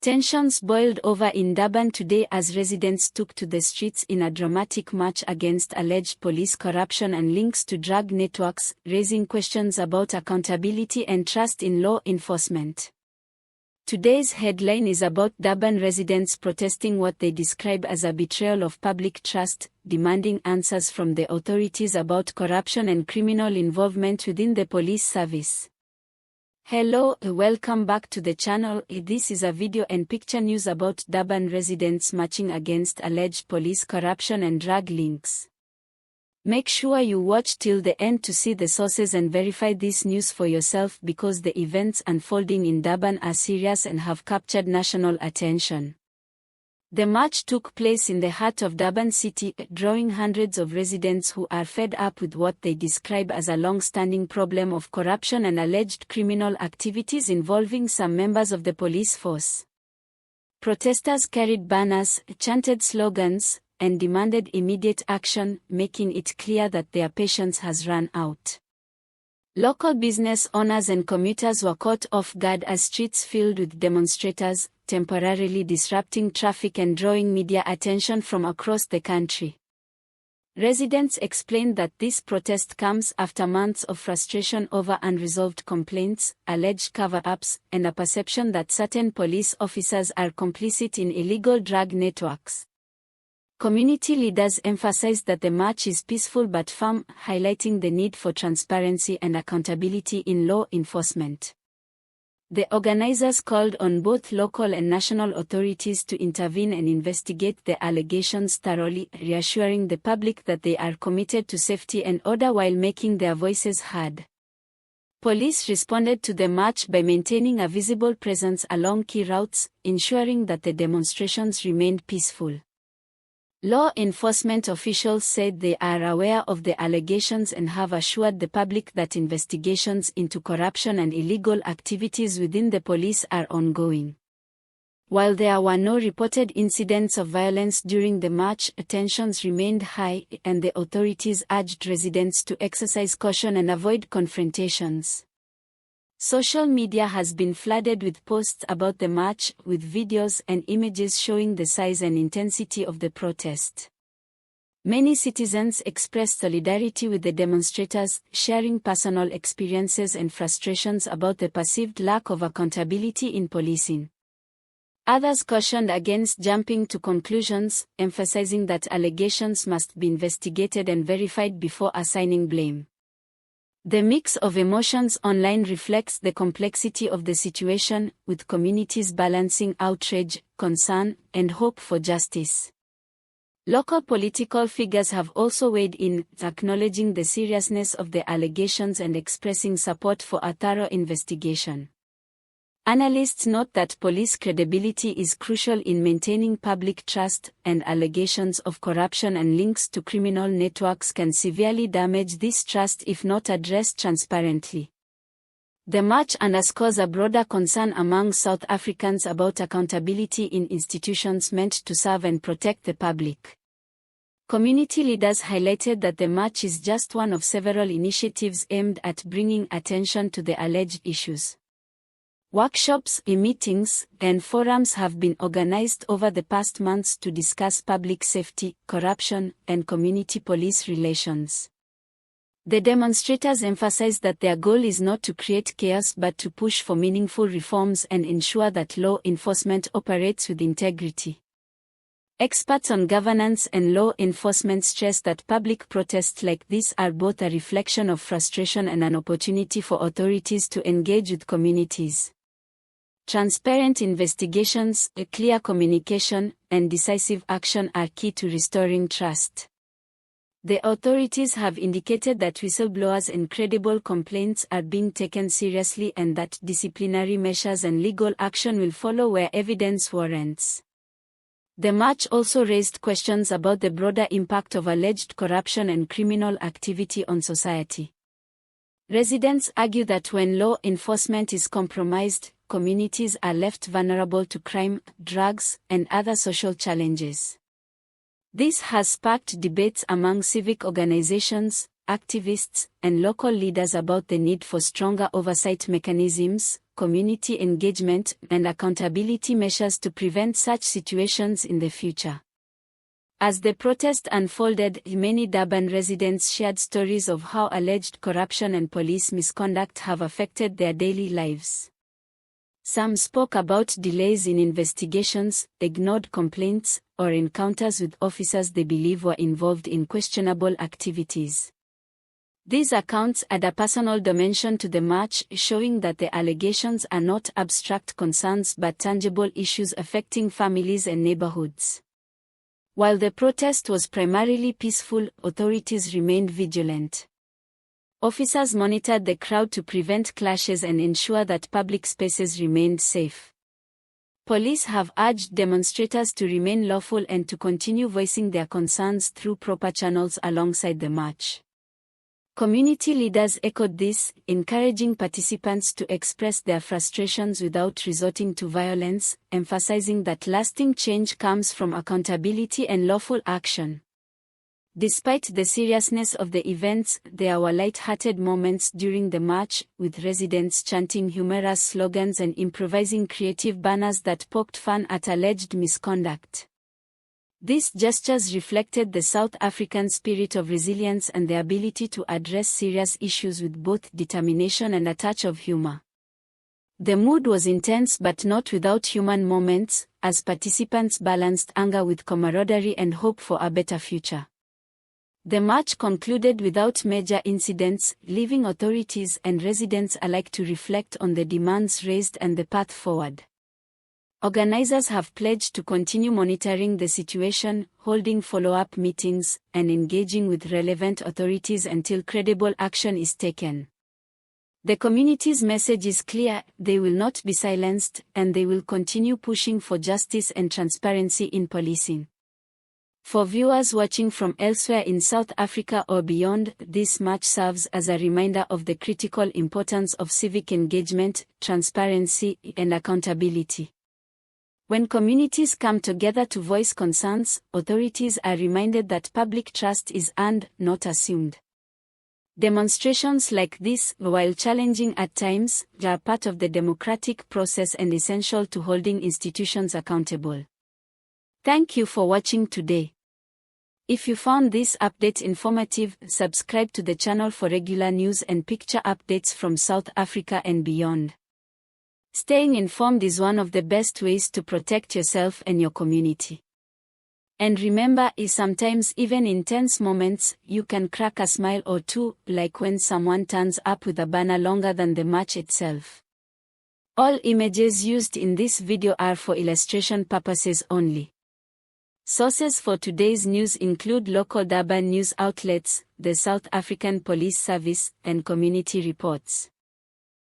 Tensions boiled over in Durban today as residents took to the streets in a dramatic march against alleged police corruption and links to drug networks, raising questions about accountability and trust in law enforcement. Today's headline is about Durban residents protesting what they describe as a betrayal of public trust, demanding answers from the authorities about corruption and criminal involvement within the police service. Hello, welcome back to the channel. This is a video and picture news about Durban residents marching against alleged police corruption and drug links. Make sure you watch till the end to see the sources and verify this news for yourself because the events unfolding in Durban are serious and have captured national attention. The march took place in the heart of Durban city, drawing hundreds of residents who are fed up with what they describe as a long-standing problem of corruption and alleged criminal activities involving some members of the police force. Protesters carried banners, chanted slogans, and demanded immediate action, making it clear that their patience has run out. Local business owners and commuters were caught off guard as streets filled with demonstrators, temporarily disrupting traffic and drawing media attention from across the country. Residents explained that this protest comes after months of frustration over unresolved complaints, alleged cover-ups, and a perception that certain police officers are complicit in illegal drug networks. Community leaders emphasized that the march is peaceful but firm, highlighting the need for transparency and accountability in law enforcement. The organizers called on both local and national authorities to intervene and investigate the allegations thoroughly, reassuring the public that they are committed to safety and order while making their voices heard. Police responded to the march by maintaining a visible presence along key routes, ensuring that the demonstrations remained peaceful. Law enforcement officials said they are aware of the allegations and have assured the public that investigations into corruption and illegal activities within the police are ongoing. While there were no reported incidents of violence during the march, tensions remained high, and the authorities urged residents to exercise caution and avoid confrontations. Social media has been flooded with posts about the march, with videos and images showing the size and intensity of the protest. Many citizens expressed solidarity with the demonstrators, sharing personal experiences and frustrations about the perceived lack of accountability in policing. Others cautioned against jumping to conclusions, emphasizing that allegations must be investigated and verified before assigning blame. The mix of emotions online reflects the complexity of the situation, with communities balancing outrage, concern, and hope for justice. Local political figures have also weighed in, acknowledging the seriousness of the allegations and expressing support for a thorough investigation. Analysts note that police credibility is crucial in maintaining public trust, and allegations of corruption and links to criminal networks can severely damage this trust if not addressed transparently. The march underscores a broader concern among South Africans about accountability in institutions meant to serve and protect the public. Community leaders highlighted that the march is just one of several initiatives aimed at bringing attention to the alleged issues. Workshops, meetings, and forums have been organized over the past months to discuss public safety, corruption, and community police relations. The demonstrators emphasized that their goal is not to create chaos but to push for meaningful reforms and ensure that law enforcement operates with integrity. Experts on governance and law enforcement stress that public protests like this are both a reflection of frustration and an opportunity for authorities to engage with communities. Transparent investigations, clear communication, and decisive action are key to restoring trust. The authorities have indicated that whistleblowers and credible complaints are being taken seriously and that disciplinary measures and legal action will follow where evidence warrants. The march also raised questions about the broader impact of alleged corruption and criminal activity on society. Residents argue that when law enforcement is compromised, communities are left vulnerable to crime, drugs, and other social challenges. This has sparked debates among civic organizations, activists, and local leaders about the need for stronger oversight mechanisms, community engagement, and accountability measures to prevent such situations in the future. As the protest unfolded, many Durban residents shared stories of how alleged corruption and police misconduct have affected their daily lives. Some spoke about delays in investigations, ignored complaints, or encounters with officers they believe were involved in questionable activities. These accounts add a personal dimension to the march, showing that the allegations are not abstract concerns but tangible issues affecting families and neighborhoods. While the protest was primarily peaceful, authorities remained vigilant. Officers monitored the crowd to prevent clashes and ensure that public spaces remained safe. Police have urged demonstrators to remain lawful and to continue voicing their concerns through proper channels alongside the march. Community leaders echoed this, encouraging participants to express their frustrations without resorting to violence, emphasizing that lasting change comes from accountability and lawful action. Despite the seriousness of the events, there were light-hearted moments during the march, with residents chanting humorous slogans and improvising creative banners that poked fun at alleged misconduct. These gestures reflected the South African spirit of resilience and the ability to address serious issues with both determination and a touch of humor. The mood was intense but not without human moments, as participants balanced anger with camaraderie and hope for a better future. The march concluded without major incidents, leaving authorities and residents alike to reflect on the demands raised and the path forward. Organizers have pledged to continue monitoring the situation, holding follow-up meetings, and engaging with relevant authorities until credible action is taken. The community's message is clear: they will not be silenced, and they will continue pushing for justice and transparency in policing. For viewers watching from elsewhere in South Africa or beyond, this march serves as a reminder of the critical importance of civic engagement, transparency, and accountability. When communities come together to voice concerns, authorities are reminded that public trust is earned, not assumed. Demonstrations like this, while challenging at times, are part of the democratic process and essential to holding institutions accountable. Thank you for watching today. If you found this update informative, subscribe to the channel for regular news and picture updates from South Africa and beyond. Staying informed is one of the best ways to protect yourself and your community. And remember, sometimes even in tense moments, you can crack a smile or two, like when someone turns up with a banner longer than the march itself. All images used in this video are for illustration purposes only. Sources for today's news include local Durban news outlets, the South African Police Service, and community reports.